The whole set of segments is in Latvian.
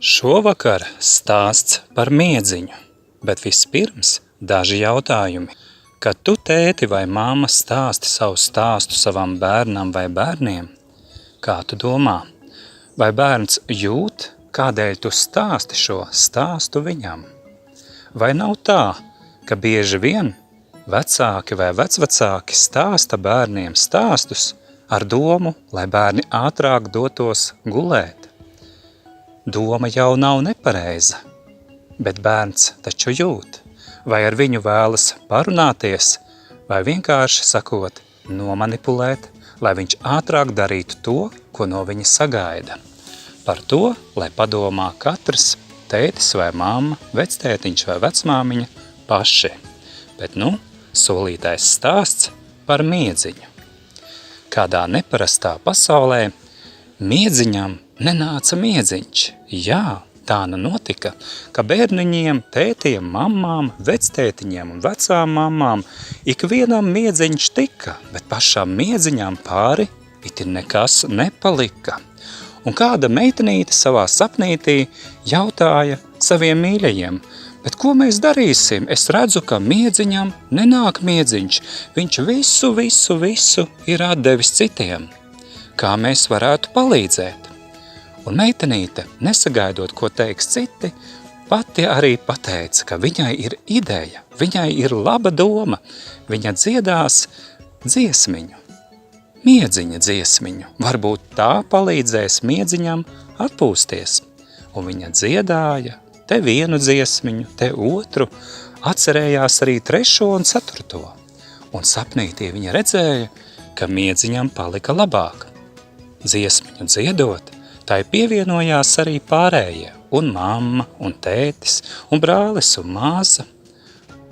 Šovakar stāsts par miedziņu, bet vispirms daži jautājumi. Kad tu, tēti vai mamma, stāsti savu stāstu savam bērnam vai bērniem, kā tu domā? Vai bērns jūt, kādēļ tu stāsti šo stāstu viņam? Vai nav tā, ka bieži vien vecāki vai vecvecāki stāsta bērniem stāstus ar domu, lai bērni ātrāk dotos gulēt? Doma jau nav nepareiza, bet bērns taču jūt, vai ar viņu vēlas parunāties, vai vienkārši sakot, nomanipulēt, lai viņš ātrāk darītu to, ko no viņa sagaida. Par to, lai padomā katrs tētis vai mamma, vectētiņš vai vecmāmiņa paši. Bet solītais stāsts par miedziņu. Kādā neparastā pasaulē miedziņam nenāca miedziņš. Jā, tā notika, ka bērniņiem, tētiem, mammām, vectētiņiem un vecām mammām ikvienam miedziņš tika, bet pašām miedziņām pāri it nekas nepalika. Un kāda meitenīte savā sapnītī jautāja saviem mīļajiem, bet ko mēs darīsim? Es redzu, ka miedziņam nenāk miedziņš, viņš visu ir atdevis citiem. Kā mēs varētu palīdzēt? Un meitenīte, nesagaidot, ko teiks citi, pati arī pateica, ka viņai ir ideja, viņai ir laba doma, viņa dziedās dziesmiņu, miedziņa dziesmiņu. Varbūt tā palīdzēs miedziņam atpūsties. Un viņa dziedāja te vienu dziesmiņu, te otru, atcerējās arī 3. un 4. Un sapnītī viņa redzēja, ka miedziņam palika labāk. Dziesmiņu dziedot, tai pievienojās arī pārējie, un mamma, un tētis, un brālis, un māsa,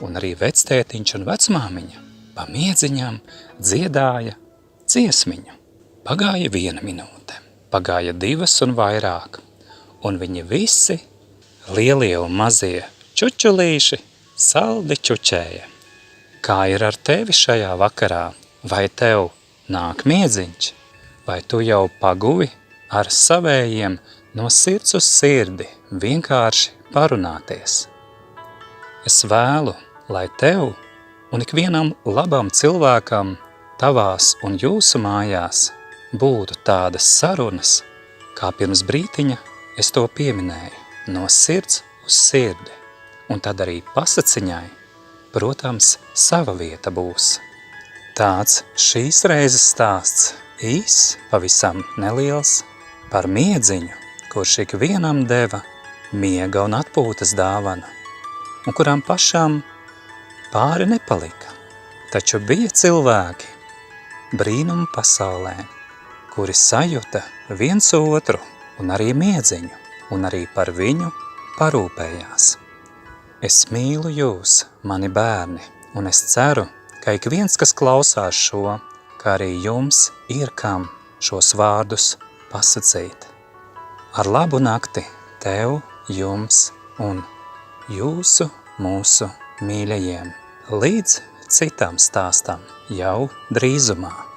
un arī vectētiņš un vecmāmiņa pa miedziņām dziedāja dziesmiņu. Pagāja 1 minūte, pagāja 2 un vairāk, un viņi visi, lielie un mazie čučulīši, saldi čučēja. Kā ir ar tevi šajā vakarā? Vai tev nāk miedziņš? Vai tu jau paguvi ar savējiem no sirds uz sirdi vienkārši parunāties? Es vēlu, lai tev un ikvienam labam cilvēkam tavās un jūsu mājās būtu tādas sarunas, kā pirms brītiņa es to pieminēju, no sirds uz sirdi. Un tad arī pasaciņai, protams, sava vieta būs. Tāds šīs reizes stāsts īs, pavisam neliels, par miedziņu, kurš ikvienam deva miega un atpūtas dāvanu, un kurām pašām pāri nepalika. Taču bija cilvēki brīnumu pasaulē, kuri sajuta viens otru un arī miedziņu, un arī par viņu parūpējās. Es mīlu jūs, mani bērni, un es ceru, ka ik viens, kas klausās šo, kā arī jums ir kam šos vārdus pasacīt. Ar labu nakti tev, jums un mūsu mīļajiem. Līdz citam stāstam jau drīzumā.